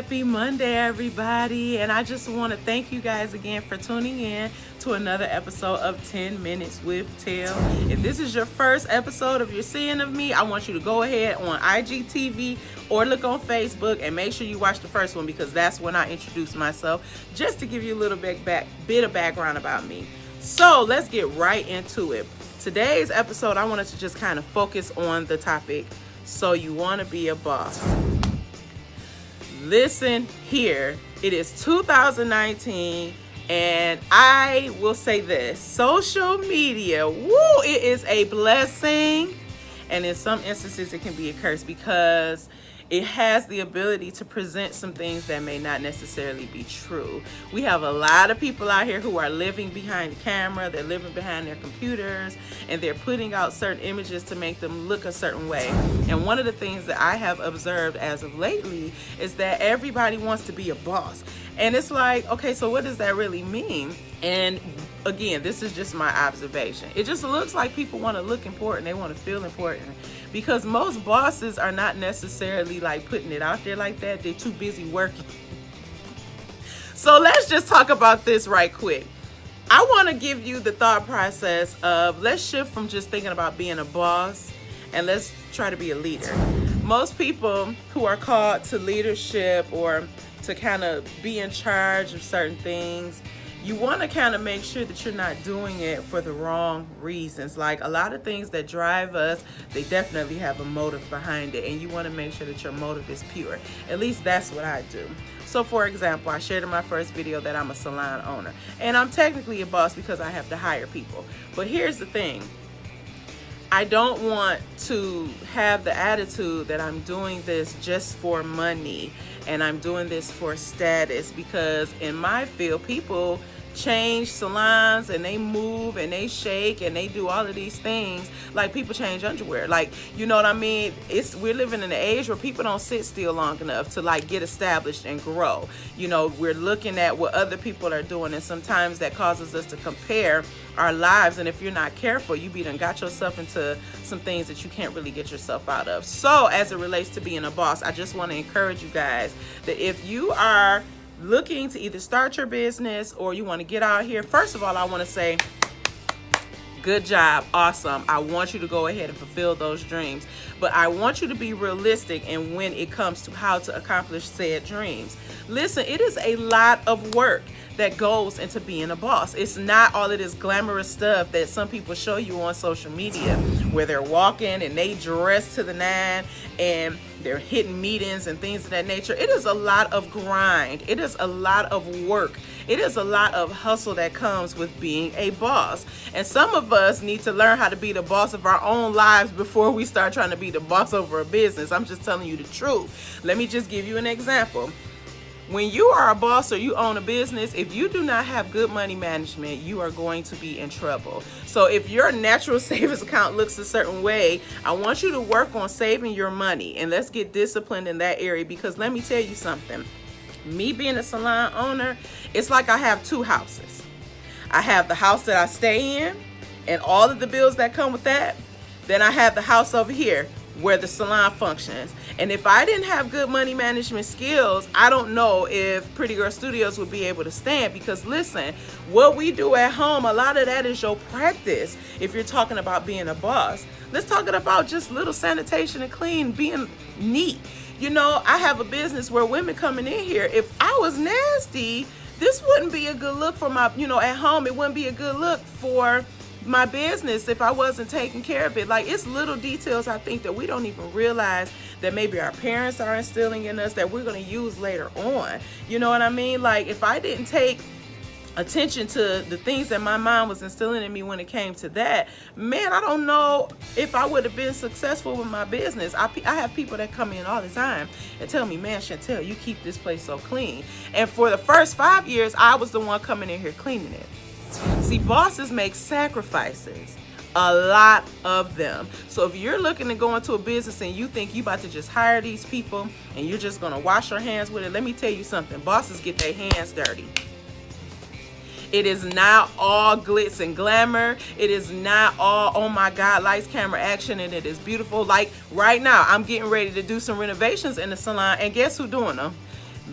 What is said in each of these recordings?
Happy Monday, everybody. And I just want to thank you guys again for tuning in to another episode of 10 Minutes with Tele. If this is your first episode of your seeing of me, I want you to go ahead on IGTV or look on Facebook and make sure you watch the first one, because that's when I introduce myself, just to give you a little bit of background about me. So let's get right into it. Today's episode, I wanted to just kind of focus on the topic, so you want to be a boss. Listen here, it is 2019, and I will say this: social media, woo, it is a blessing, and in some instances it can be a curse, because it has the ability to present some things that may not necessarily be true. We have a lot of people out here who are living behind the camera, they're living behind their computers, and they're putting out certain images to make them look a certain way. And one of the things that I have observed as of lately is that everybody wants to be a boss. And it's like, okay, so what does that really mean? And again, this is just my observation. It just looks like people want to look important, they want to feel important, because most bosses are not necessarily like putting it out there like that. They're too busy working. So let's just talk about this right quick. I want to give you the thought process of, let's shift from just thinking about being a boss and let's try to be a leader. Most people who are called to leadership or to kind of be in charge of certain things, you want to kind of make sure that you're not doing it for the wrong reasons. Like, a lot of things that drive us, they definitely have a motive behind it, and you want to make sure that your motive is pure. At least that's what I do. So for example, I shared in my first video that I'm a salon owner, and I'm technically a boss because I have to hire people. But here's the thing: I don't want to have the attitude that I'm doing this just for money and I'm doing this for status, because in my field, people change salons and they move and they shake and they do all of these things like people change underwear. Like, you know what I mean? We're living in an age where people don't sit still long enough to like get established and grow. You know, we're looking at what other people are doing, and sometimes that causes us to compare our lives, and if you're not careful, you done got yourself into some things that you can't really get yourself out of. So as it relates to being a boss, I just want to encourage you guys that if you are looking to either start your business or you want to get out here, first of all, I want to say good job, awesome. I want you to go ahead and fulfill those dreams, but I want you to be realistic and when it comes to how to accomplish said dreams. Listen, it is a lot of work that goes into being a boss. It's not all of this glamorous stuff that some people show you on social media, where they're walking and they dress to the nine and they're hitting meetings and things of that nature. It is a lot of grind. It is a lot of work. It is a lot of hustle that comes with being a boss. And some of us need to learn how to be the boss of our own lives before we start trying to be the boss over a business. I'm just telling you the truth. Let me just give you an example. When you are a boss or you own a business, if you do not have good money management, you are going to be in trouble. So if your natural savings account looks a certain way, I want you to work on saving your money, and let's get disciplined in that area, because let me tell you something. Me being a salon owner, it's like I have two houses. I have the house that I stay in and all of the bills that come with that. Then I have the house over here where the salon functions. And if I didn't have good money management skills, I don't know if Pretty Girl Studios would be able to stand, because listen, what we do at home, a lot of that is your practice. If you're talking about being a boss, let's talk about just little sanitation and clean, being neat. You know, I have a business where women coming in here, if I was nasty, this wouldn't be a good look for my, at home, it wouldn't be a good look for my business if I wasn't taking care of it. Like, it's little details I think that we don't even realize that maybe our parents are instilling in us that we're going to use later on. You know what I mean? Like, if I didn't take attention to the things that my mom was instilling in me when it came to that, man, I don't know if I would have been successful with my business. I have people that come in all the time and tell me, man, Chantel, you keep this place so clean. And for the first 5 years, I was the one coming in here cleaning it. See, bosses make sacrifices, a lot of them. So if you're looking to go into a business and you think you about to just hire these people and you're just going to wash your hands with it, let me tell you something. Bosses get their hands dirty. It is not all glitz and glamour. It is not all, oh my God, lights, camera, action, and it is beautiful. Like right now, I'm getting ready to do some renovations in the salon, and guess who's doing them?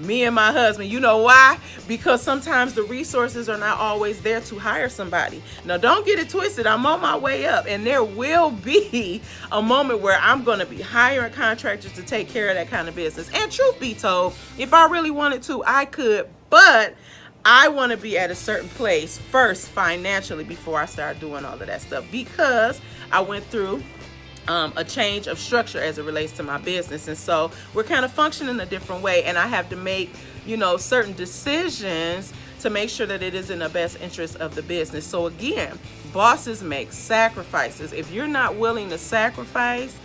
Me and my husband. You know why? Because sometimes the resources are not always there to hire somebody. Now, don't get it twisted. I'm on my way up, and there will be a moment where I'm going to be hiring contractors to take care of that kind of business. And truth be told, if I really wanted to, I could, but I want to be at a certain place first financially before I start doing all of that stuff, because I went through a change of structure as it relates to my business. And so we're kind of functioning a different way, and I have to make, certain decisions to make sure that it is in the best interest of the business. So again, bosses make sacrifices. If you're not willing to sacrifice,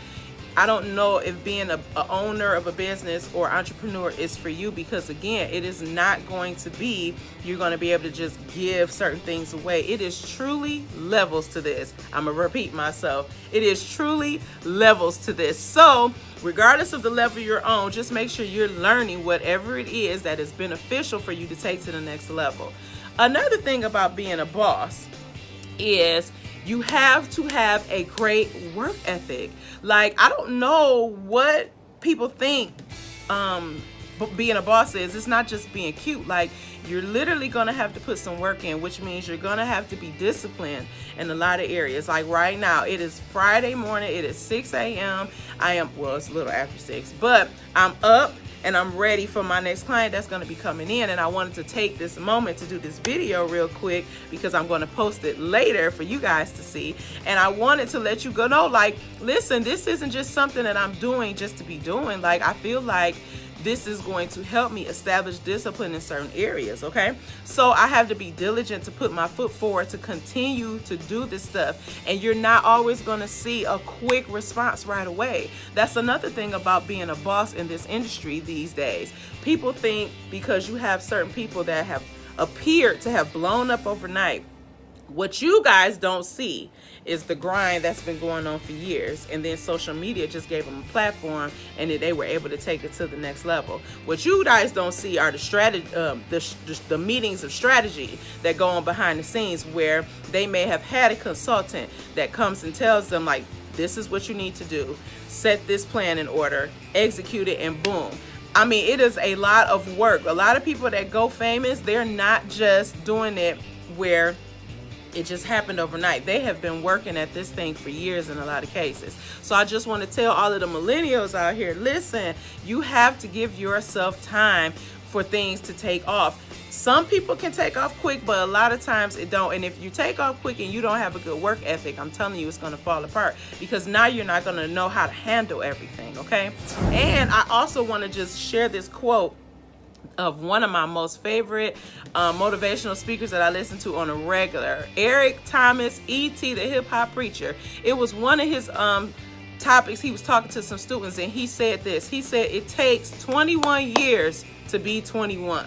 I don't know if being a owner of a business or entrepreneur is for you, because again, it is not going to be, you're going to be able to just give certain things away. It is truly levels to this. I'm going to repeat myself. It is truly levels to this. So regardless of the level you're on, just make sure you're learning whatever it is that is beneficial for you to take to the next level. Another thing about being a boss is you have to have a great work ethic. Like, I don't know what people think being a boss is. It's not just being cute. Like, you're literally going to have to put some work in, which means you're going to have to be disciplined in a lot of areas. Like right now, it is Friday morning. It is 6 a.m. It's a little after 6, but I'm up and I'm ready for my next client that's going to be coming in. And I wanted to take this moment to do this video real quick, because I'm going to post it later for you guys to see. And I wanted to let you know, like, listen, this isn't just something that I'm doing just to be doing. Like, I feel like this is going to help me establish discipline in certain areas, okay? So I have to be diligent to put my foot forward to continue to do this stuff. And you're not always going to see a quick response right away. That's another thing about being a boss in this industry these days. People think because you have certain people that have appeared to have blown up overnight, what you guys don't see is the grind that's been going on for years, and then social media just gave them a platform, and then they were able to take it to the next level. What you guys don't see are the strategy, the meetings of strategy that go on behind the scenes, where they may have had a consultant that comes and tells them, like, this is what you need to do, set this plan in order, execute it, and boom. I mean, it is a lot of work. A lot of people that go famous, they're not just doing it where it just happened overnight. They have been working at this thing for years in a lot of cases. So I just want to tell all of the millennials out here, listen, you have to give yourself time for things to take off. Some people can take off quick, but a lot of times it don't. And if you take off quick and you don't have a good work ethic, I'm telling you, it's going to fall apart, because now you're not going to know how to handle everything, okay? And I also want to just share this quote of one of my most favorite motivational speakers that I listen to on a regular, Eric Thomas, E.T., the hip hop preacher. It was one of his topics. He was talking to some students, and he said this. He said, it takes 21 years to be 21,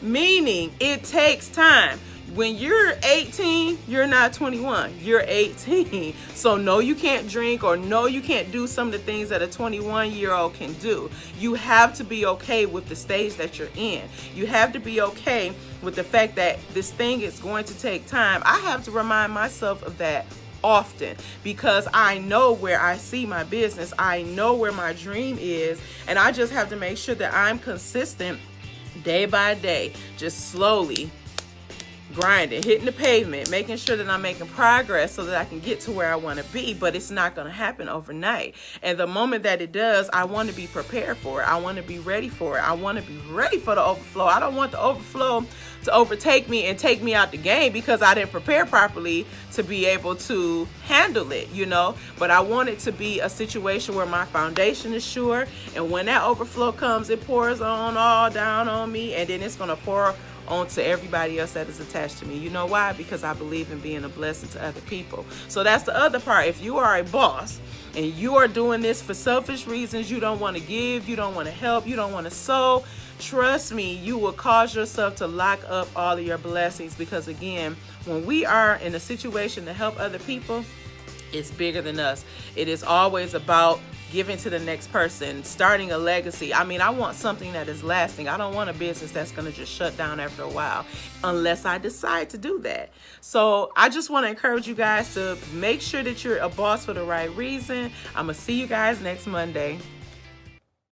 meaning it takes time. When you're 18, you're not 21, you're 18. So no, you can't drink, or no, you can't do some of the things that a 21-year-old can do. You have to be okay with the stage that you're in. You have to be okay with the fact that this thing is going to take time. I have to remind myself of that often, because I know where I see my business. I know where my dream is, and I just have to make sure that I'm consistent day by day, just slowly grinding, hitting the pavement, making sure that I'm making progress so that I can get to where I want to be. But it's not going to happen overnight. And the moment that it does, I want to be prepared for it. I want to be ready for it. I want to be ready for the overflow. I don't want the overflow to overtake me and take me out the game because I didn't prepare properly to be able to handle it, But I want it to be a situation where my foundation is sure. And when that overflow comes, it pours on all down on me, and then it's going to pour onto everybody else that is attached to me. You know why? Because I believe in being a blessing to other people. So that's the other part. If you are a boss and you are doing this for selfish reasons, you don't want to give, you don't want to help, you don't want to sow, trust me, you will cause yourself to lock up all of your blessings. Because again, when we are in a situation to help other people, it's bigger than us. It is always about giving to the next person, starting a legacy. I mean, I want something that is lasting. I don't want a business that's going to just shut down after a while unless I decide to do that. So I just want to encourage you guys to make sure that you're a boss for the right reason. I'm going to see you guys next Monday.